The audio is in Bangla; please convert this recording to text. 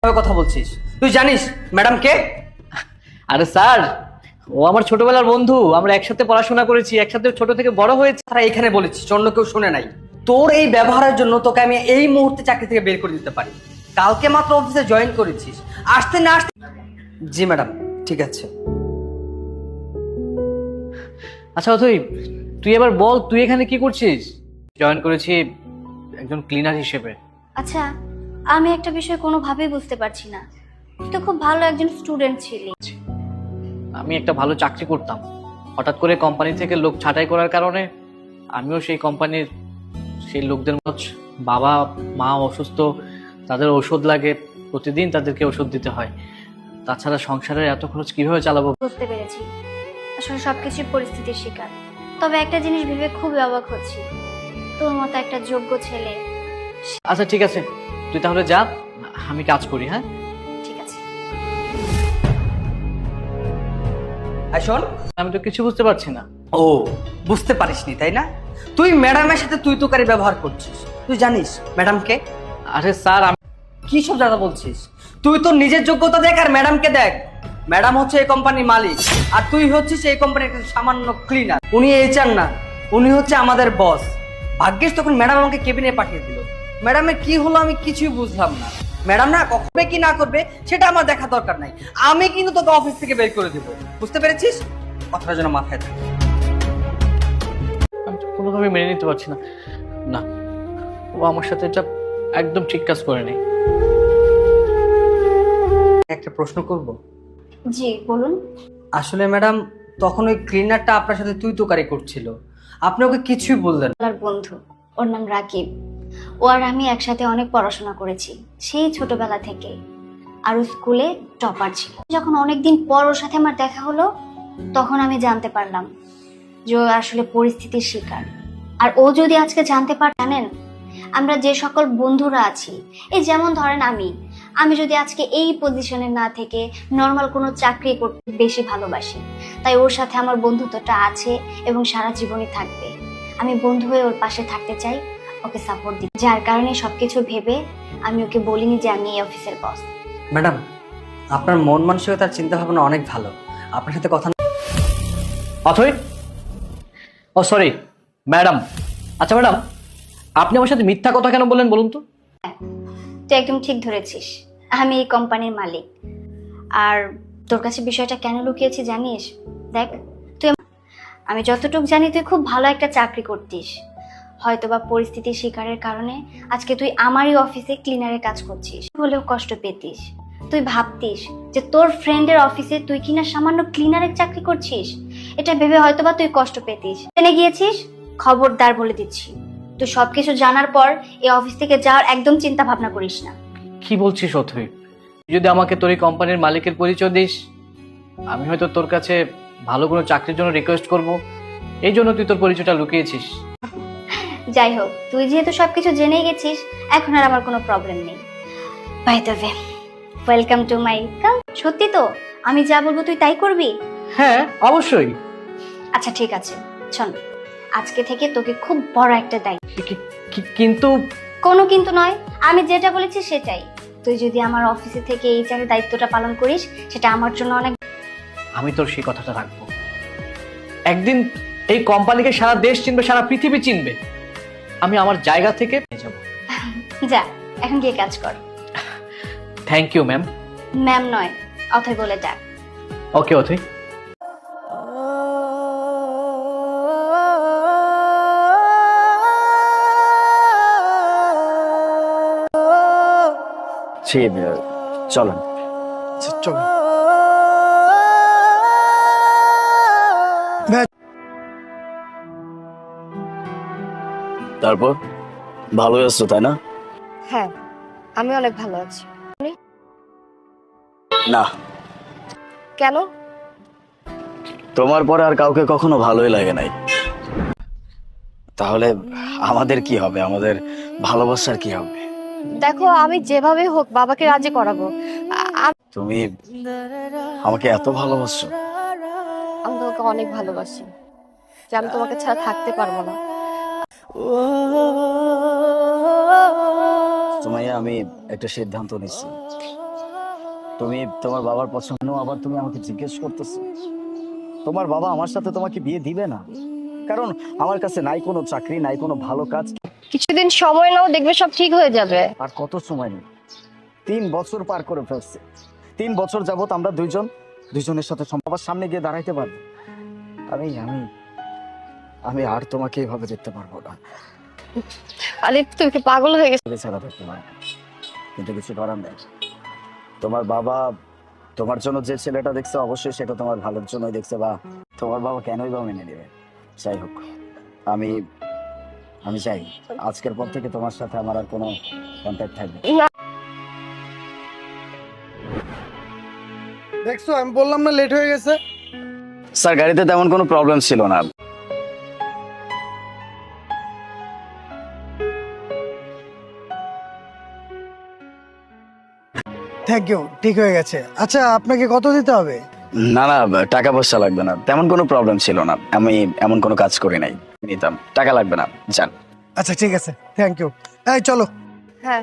কথা বলছিস? তুই জানিস ম্যাডাম কে? আরে স্যার, ও আমার ছোটবেলার বন্ধু, আমরা একসাথে পড়াশোনা করেছি, একসাথে ছোট থেকে বড় হয়েছি। তারা এখানে বলেছিস, অন্য কেউ শুনে নাই। তোর এই ব্যবহারের জন্য তোকে আমি এই মুহূর্তে চাকরি থেকে বের করে দিতে পারি। কালকে মাত্র অফিসে জয়েন করেছিস, আসতে না আসতে। জি ম্যাডাম, ঠিক আছে। আচ্ছা অথই, তুই এবার বল, তুই এখানে কি করছিস? জয়েন করেছি একজন ক্লিনার হিসেবে। আচ্ছা, আমি একটা বিষয় কোনোভাবেই বুঝতে পারছি না। তুই তো খুব ভালো একজন স্টুডেন্ট ছিলি। আমি একটা ভালো চাকরি করতাম, হঠাৎ করে কোম্পানি থেকে লোক ছাঁটাই করার কারণে আমিও সেই কোম্পানির সেই লোকদের বাবা মা অসুস্থ, তাদের ওষুধ লাগে, প্রতিদিন তাদেরকে ওষুধ দিতে হয়। তাছাড়া সংসারের এত খরচ কিভাবে চালাবো? বুঝতে পেরেছি, আসলে সবকিছু পরিস্থিতির শিকার। তবে একটা জিনিস ভেবে খুবই অবাক হচ্ছি, তোর মতো একটা যোগ্য ছেলে। আচ্ছা ঠিক আছে, তুই তাহলে যা, আমি কাজ করি। হ্যাঁ ঠিক আছে। আর শোন, আমি তো কিছু বুঝতে পারছি না। ও বুঝতে পারিসনি তাই না? তুই ম্যাডামের সাথে তুই তোকারি ব্যবহার করছিস। তুই জানিস ম্যাডাম কে? আরে স্যার, আমি কি সব দাদা বলছিস? তুই তোর নিজের যোগ্যতা দেখ আর ম্যাডামকে দেখ। ম্যাডাম হচ্ছে এই কোম্পানির মালিক, আর তুই হচ্ছিস এই কোম্পানির একটা সামান্য ক্লিনার। উনি এইচআর না, উনি হচ্ছে আমাদের বস। ভাগ্যিস তখন ম্যাডাম আমাকে কেবিনে পাঠিয়ে দিল। ম্যাডামের কি হলো আমি কিছুই বুঝলাম না। ম্যাডাম না কবে কি না করবে সেটা আমার দেখা দরকার নাই। আমি কিন্তু তোকে অফিস থেকে বের করে দেবো, বুঝতে পেরেছিস? কথাটা যেন মাথায় থাকে। আমি তো কোনোভাবে মেনে নিতে পারছি না। না, ও আমার সাথে এটা একদম ঠিক কাজ করেনি। একটা প্রশ্ন করব? জি বলুন। আসলে ম্যাডাম, তখন ওই ক্লিনারটা আপনার সাথে তুই তোকারি করছিল, আপনি ওকে কিছুই বললেন না। আমার বন্ধু, ওর নাম রাকিব। ও আর আমি একসাথে অনেক পড়াশোনা করেছি সেই ছোটবেলা থেকে, আর ও স্কুলে টপার ছিল। যখন অনেকদিন পর ওর সাথে আমার দেখা হলো, তখন আমি জানতে পারলাম যে ও আসলে পরিস্থিতির শিকার। আর ও যদি আজকে জানতে জানেন, আমরা যে সকল বন্ধুরা আছি, এই যেমন ধরেন আমি যদি আজকে এই পজিশনে না থেকে নর্মাল কোনো চাকরি করতে বেশি ভালোবাসি, তাই ওর সাথে আমার বন্ধুত্বটা আছে এবং সারা জীবনই থাকবে। আমি বন্ধু হয়ে ওর পাশে থাকতে চাই, ওকে সাপোর্ট দিই। যার কারণে সবকিছু ভেবে আমি ওকে বলিনি যে আমি এই অফিসের বস। ম্যাডাম, আপনার মন মানসিকতার চিন্তা ভাবনা অনেক ভালো। আপনার সাথে কথা অথই, ও সরি ম্যাডাম। আচ্ছা ম্যাডাম, আপনি আমার সাথে মিথ্যা কথা কেন বললেন বলুন তো? তুই একদম ঠিক ধরেছিস, আমি এই কোম্পানির মালিক। আর তোর কাছে বিষয়টা কেন লুকিয়েছি জানিস? দেখ, আমি যতটুকু জানি তুই খুব ভালো একটা চাকরি করতিস। হয়তোবা পরিস্থিতির শিকারের কারণে আজকে তুই আমারই অফিসে ক্লিনারের কাজ করছিস। হলেও কষ্ট পেতিস, তুই ভাবতিস যে তোর ফ্রেন্ডের অফিসে তুই কিনা সামান্য ক্লিনারের চাকরি করছিস। এটা ভেবে হয়তোবা তুই কষ্ট পেতিস। জেনে গিয়েছিস, খবরদার বলে দিচ্ছি, তুই সবকিছু জানার পর এই অফিস থেকে যাওয়ার একদম চিন্তা ভাবনা করিস না। কি বলছিস অথই? তুই যদি আমাকে তোর এই কোম্পানির মালিকের পরিচয় দিস, আমি হয়তো তোর কাছে ভালো কোনো চাকরির জন্য রিকোয়েস্ট করব, এই জন্য তুই তোর পরিচয়টা লুকিয়েছিস। যাই হোক, তুই যেহেতু সবকিছু জেনে গেছিস, এখন আর আমার কোনো প্রবলেম নেই। By the way, welcome to my come. সত্যি তো আমি যা বলবো তুই তাই করবি? হ্যাঁ অবশ্যই। আচ্ছা ঠিক আছে, শোন, আজকে থেকে তোকে খুব বড় একটা দায়িত্ব। কিন্তু কোনো কিন্তু নয়, আমি যেটা বলেছি সেটাই। তুই যদি আমার অফিসে থেকে এই দায়িত্বটা পালন করিস, সেটা আমার জন্য অনেক। আমি তোর সেই কথাটা রাখবো। একদিন এই কোম্পানিকে সারা দেশ চিনবে, সারা পৃথিবী চিনবে। আমি আমার জায়গা থেকে যাব। যা, এখন গিয়ে কাজ কর। Thank you ma'am. ম্যাম নয়, অথই বলে ডাক। ওকে অথই। চলেন চলেন। তারপর ভালো আছো তাই না? হ্যাঁ, আমি অনেক ভালো আছি। না, কেন? তোমার পরে আর কাউকে কখনো ভালোই লাগে নাই। তাহলে আমাদের কি হবে? আমাদের ভালোবাসার কি হবে? দেখো, আমি যেভাবে হোক বাবাকে রাজি করাবো। তুমি আমাকে এত ভালোবাসো? আমি তোমাকে অনেক ভালোবাসি, যে আমি তোমাকে ছাড়া থাকতে পারবো না। তোমায় আমি একটা সিদ্ধান্ত নিচ্ছি। তুমি তোমার বাবার পছন্দ আবার তুমি আমাকে জিজ্ঞেস করতেছো? তোমার বাবা আমার সাথে তোমাকে বিয়ে দিবে না, কারণ আমার কাছে নাই কোনো চাকরি, নাই কোনো ভালো কাজ। কিছুদিন সময় নাও, দেখবে সব ঠিক হয়ে যাবে। আর কত সময় নেই, 3 বছর পার করে ফেলছে। 3 বছর যাবত আমরা দুইজনের সাথে বাবার সামনে গিয়ে দাঁড়াইতে পারবো। আমি আমি আমি আর তোমাকে এভাবে দেখতে পারবো না। আলিফ, তুমি কি পাগল হয়ে গেছো? ছাড়া দেখতে পারবো না। কিন্তু কিছু করার নেই। তোমার বাবা তোমার জন্য যে ছেলেটা দেখছে অবশ্যই সেটা তোমার ভালোর জন্যই দেখছে, বা তোমার বাবা কেনই বা মেনে নেবে। যাই হোক, আমি আমি চাই আজকের পর থেকে তোমার সাথে আমার আর কোনো কন্ট্যাক্ট থাকবে না। দেখছো, আমি বললাম না লেট হয়ে গেছে। স্যার, গাড়িতে তেমন কোনো প্রবলেম ছিল না। থ্যাংক ইউ, ঠিক হয়ে গেছে। আচ্ছা, আপনাকে কত দিতে হবে? না না, টাকা পয়সা লাগবে না, তেমন কোনো প্রবলেম ছিল না। আমি এমন কোনো কাজ করি নাই, নিতাম। টাকা লাগবে না, যান। আচ্ছা ঠিক আছে, থ্যাংক ইউ। এই চলো। হ্যাঁ।